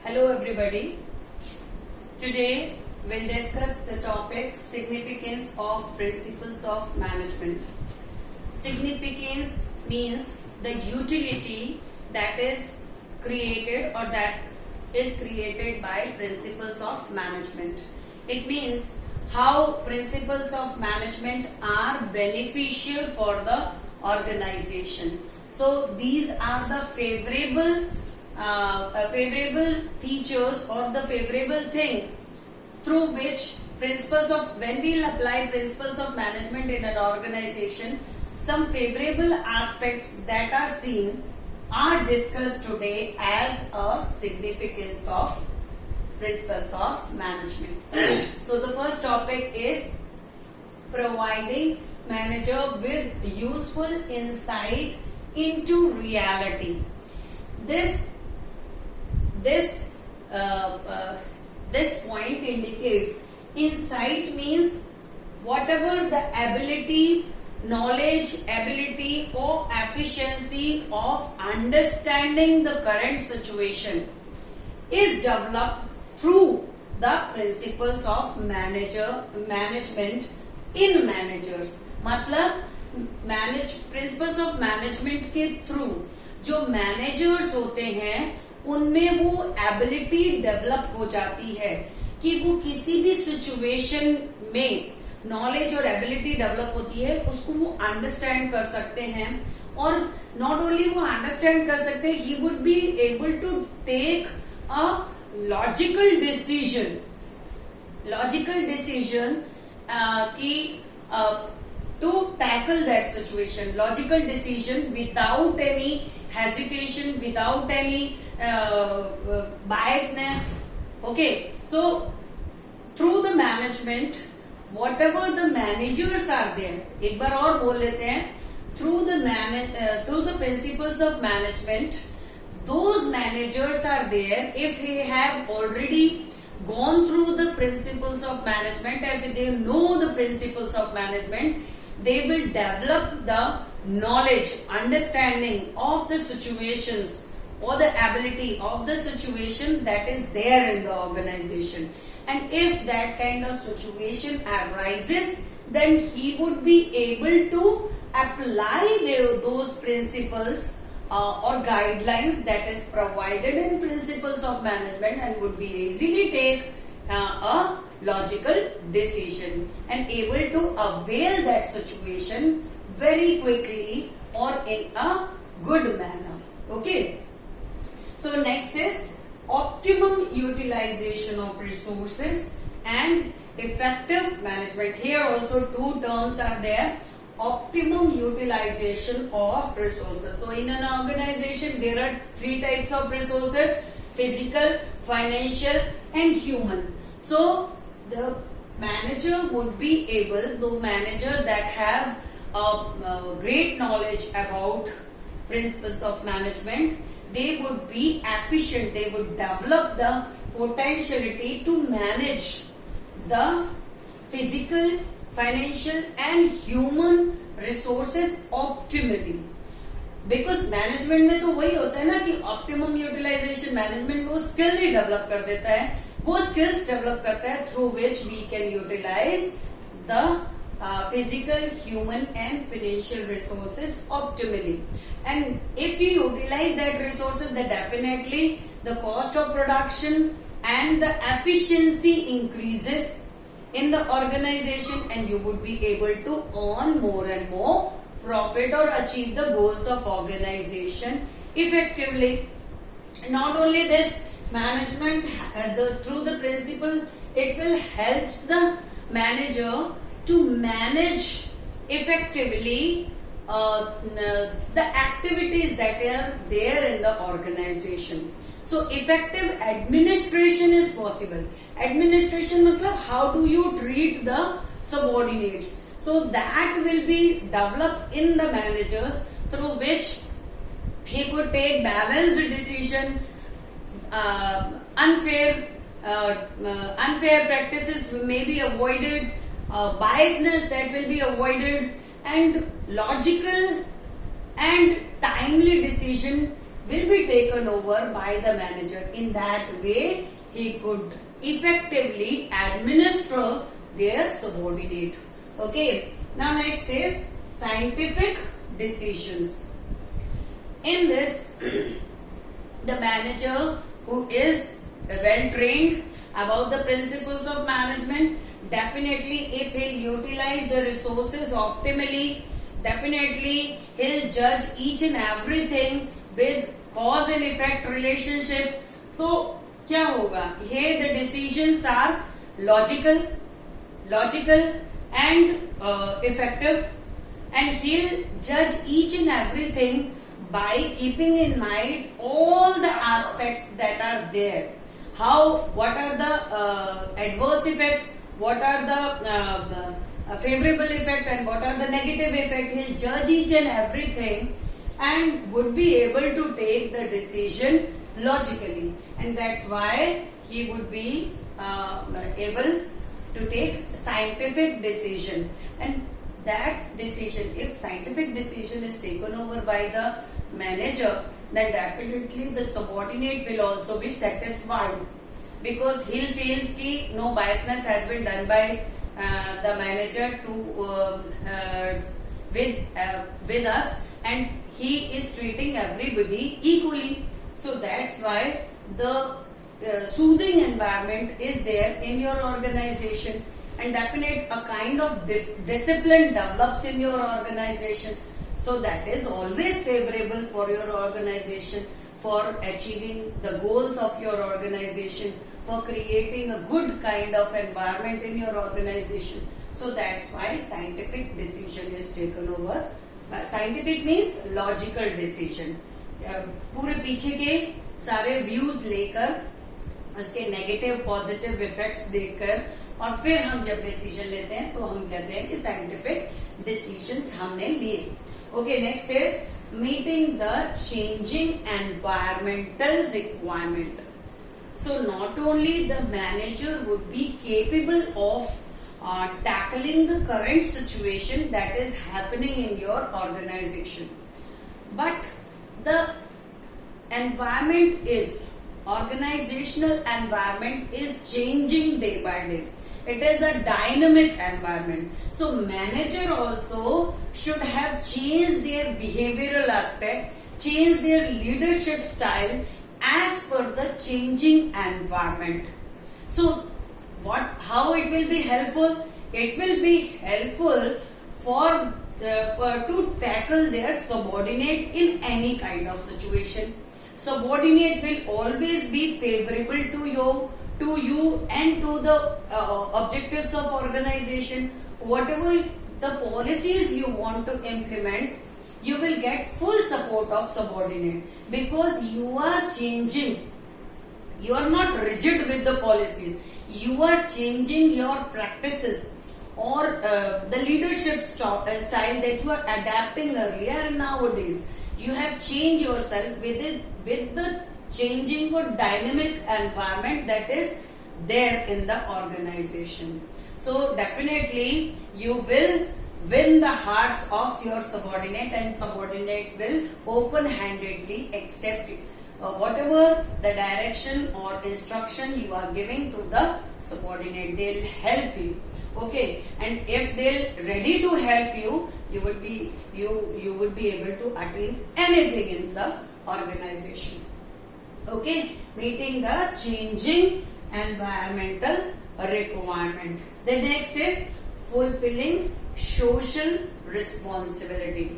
Hello everybody. Today we'll discuss the topic significance of principles of management. Significance means the utility that is created or that is created by principles of management. It means how principles of management are beneficial for the organization. So these are the favorable features or the favorable thing through which when we will apply principles of management in an organization, some favorable aspects that are seen are discussed today as a significance of principles of management. So the first topic is providing manager with useful insight into reality. This point indicates insight means whatever the ability, knowledge, ability or efficiency of understanding the current situation is developed through the principles of management in managers. मतलब principles of management के through जो managers होते हैं उनमें वो ability develop हो जाती है कि वो किसी भी सिचुएशन में नॉलेज और एबिलिटी डेवलप होती है, उसको वो अंडरस्टैंड कर सकते हैं और नॉट ओनली वो अंडरस्टैंड कर सकते हैं, he would be able to take a logical decision की to tackle that situation, logical decision without any hesitation, without any biasness. Okay, so through the management, whatever the managers are there, एक बार और बोल लेते हैं, through the principles of management, those managers are there if they have already gone through the principles of management, if they know the principles of management, they will develop the knowledge, understanding of the situations or the ability of the situation that is there in the organization. And if that kind of situation arises, then he would be able to apply those principles or guidelines that is provided in principles of management and would be easily take a logical decision and able to avail that situation very quickly or in a good manner. Okay. So next is optimum utilization of resources and effective management. Here also two terms are there. Optimum utilization of resources. So in an organization there are three types of resources: physical, financial and human. So the manager would be able, the manager that have great knowledge about principles of management, they would be efficient, they would develop the potentiality to manage the physical, financial and human resources optimally. Because management में तो वही होता है ना कि optimum utilisation management वो skill ही develop कर देता है, वो स्किल्स डेवलप करता है through which we can utilise the physical, human and financial resources optimally. And if you utilize that resources, then definitely the cost of production and the efficiency increases in the organization and you would be able to earn more and more profit or achieve the goals of organization effectively. Not only this, management through the principle, it will helps the manager to manage effectively the activities that are there in the organization. So effective administration is possible. Administration matlab how do you treat the subordinates. So that will be developed in the managers through which he could take balanced decision, unfair practices may be avoided, biasness that will be avoided and logical and timely decision will be taken over by the manager. In that way, he could effectively administer their subordinate. Okay. Now next is scientific decisions. In this, the manager who is well trained about the principles of management, definitely if he'll utilize the resources optimally, definitely he'll judge each and everything with cause and effect relationship. तो क्या होगा? Here the decisions are logical and effective, and he'll judge each and everything by keeping in mind all the aspects that are there. What are the adverse effect, what are the favorable effect, and what are the negative effect. He'll judge each and everything and would be able to take the decision logically, and that's why he would be able to take scientific decision. And that decision, if scientific decision is taken over by the manager, then definitely the subordinate will also be satisfied, because he'll feel ki no biasness has been done by the manager with us, and he is treating everybody equally. So that's why the soothing environment is there in your organization, and definite a kind of discipline develops in your organization. So that is always favorable for your organization, for achieving the goals of your organization, for creating a good kind of environment in your organization. So that's why scientific decision is taken over. Scientific means logical decision. पूरे पीछे के सारे views लेकर, उसके negative positive effects देखकर, और फिर हम जब डिसीजन लेते हैं तो हम कहते हैं कि साइंटिफिक डिसीजंस हमने लिए. Okay, next is meeting the changing environmental requirement. So not only the manager would be capable of tackling the current situation that is happening in your organization, but the organizational environment is changing day by day. It is a dynamic environment. So manager also should have changed their behavioral aspect, changed their leadership style as per the changing environment. So how it will be helpful? It will be helpful for to tackle their subordinate in any kind of situation. Subordinate will always be favorable to you and to the objectives of organization. Whatever the policies you want to implement, you will get full support of subordinate, because you are changing. You are not rigid with the policies. You are changing your practices or the leadership style that you are adapting earlier and nowadays. You have changed yourself with the changing or dynamic environment that is there in the organization. So definitely you will win the hearts of your subordinate, and subordinate will open-handedly accept it. Whatever the direction or instruction you are giving to the subordinate, they'll help you. Okay, and if they're ready to help you, you would be able to attain anything in the organization. Okay, meeting the changing environmental requirement. The next is fulfilling social responsibility.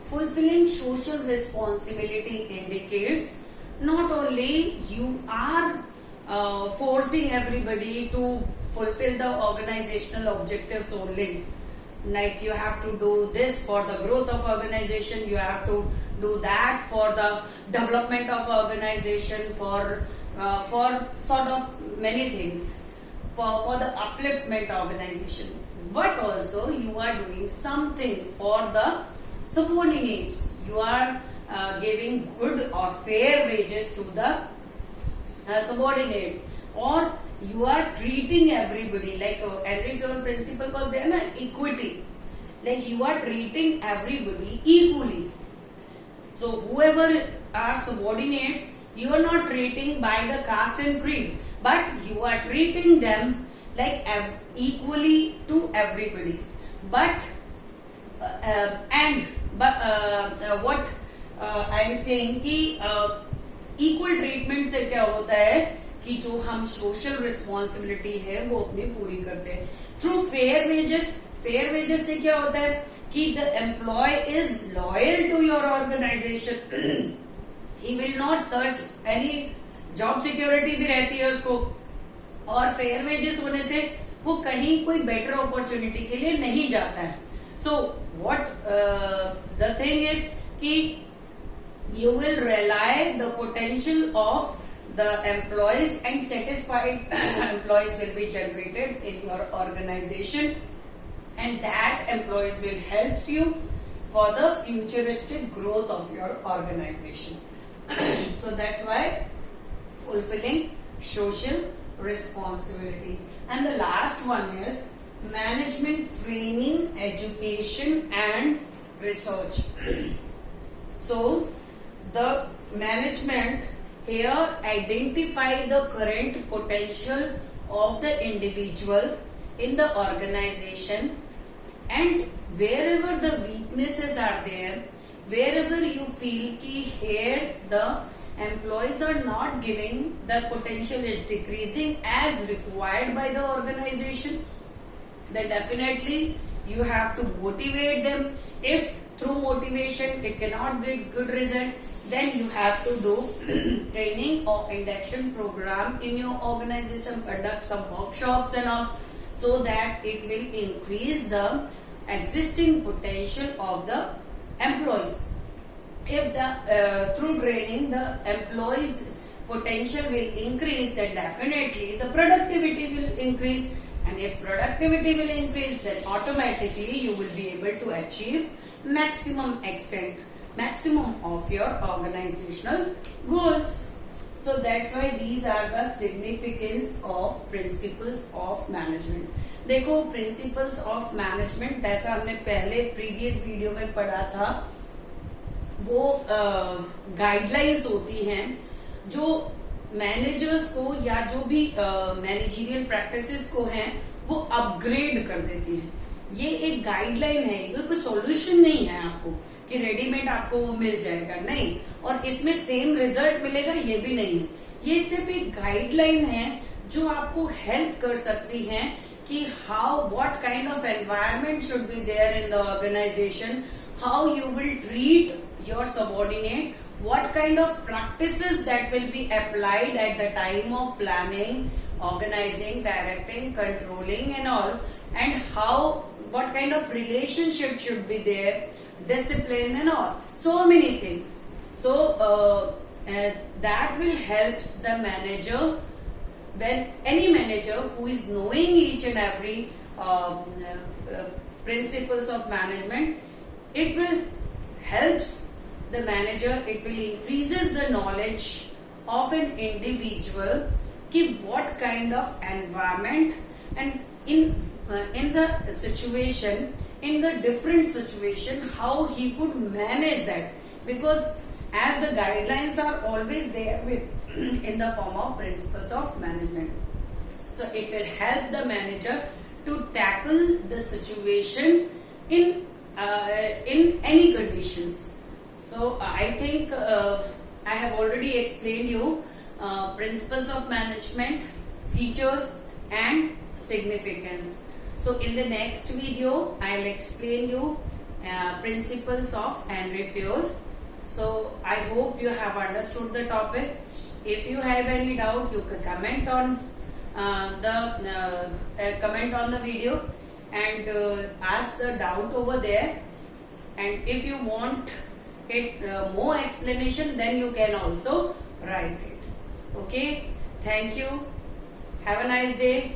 Fulfilling social responsibility indicates not only you are forcing everybody to fulfill the organizational objectives only, like you have to do this for the growth of organization, you have to do that for the development of organization, for sort of many things, for the upliftment organization, but also you are doing something for the subordinates. You are giving good or fair wages to the subordinate, or you are treating everybody like Henry Ford principle was there na, equity, like you are treating everybody equally. So whoever are subordinates, you are not treating by the caste and creed, but you are treating them like equally to everybody. But what I am saying कि equal treatment से क्या होता है कि जो हम social responsibility है वो अपनी पूरी करते हैं through fair wages. Fair wages से क्या होता है कि the employ is loyal to your organisation. He will not search any, job security भी रहती है उसको, और फेयर वेजेस होने से वो कहीं कोई बेटर अपॉर्चुनिटी के लिए नहीं जाता है. So what the thing is कि you will rely the potential of the employees and satisfied employees will be generated in your organization, and that employees will help you for the futuristic growth of your organization. So that's why fulfilling social responsibility. And the last one is management training, education and research. So the management here identify the current potential of the individual in the organization, and wherever the weaknesses are there, wherever you feel ki here the employees are not giving, the potential is decreasing as required by the organization, then definitely you have to motivate them. If through motivation it cannot get good result, then you have to do training or induction program in your organization, conduct some workshops and all, so that it will increase the existing potential of the employees. If the through training the employees potential will increase, then definitely the productivity will increase, and if productivity will increase, then automatically you will be able to achieve maximum of your organizational goals. So that's why these are the significance of principles of management. देखो principles of management जैसा हमने पहले previous video में पढ़ा था, वो guidelines होती हैं जो मैनेजर्स को या जो भी मैनेजरियल प्रैक्टिसेस को हैं वो अपग्रेड कर देती है. ये एक गाइडलाइन है, ये कोई सॉल्यूशन नहीं है आपको कि रेडीमेड आपको वो मिल जाएगा, नहीं, और इसमें सेम रिजल्ट मिलेगा ये भी नहीं है. ये सिर्फ एक गाइडलाइन है जो आपको हेल्प कर सकती है कि how what kind of environment should be there in the organisation, how you will treat your subordinate, what kind of practices that will be applied at the time of planning, organizing, directing, controlling and all, and how, what kind of relationship should be there, discipline and all, so many things. So that will help the manager, when any manager who is knowing each and every principles of management, it will helps the manager, it will increases the knowledge of an individual कि what kind of environment and in the situation, in the different situation, how he could manage that, because as the guidelines are always there with in the form of principles of management. So it will help the manager to tackle the situation in any conditions. So I think I have already explained you principles of management, features and significance. So in the next video I'll explain you principles of Henry Fayol. So I hope you have understood the topic. If you have any doubt, you can comment on the video and ask the doubt over there. And if you want it more explanation, then you can also write it. Okay, thank you, have a nice day.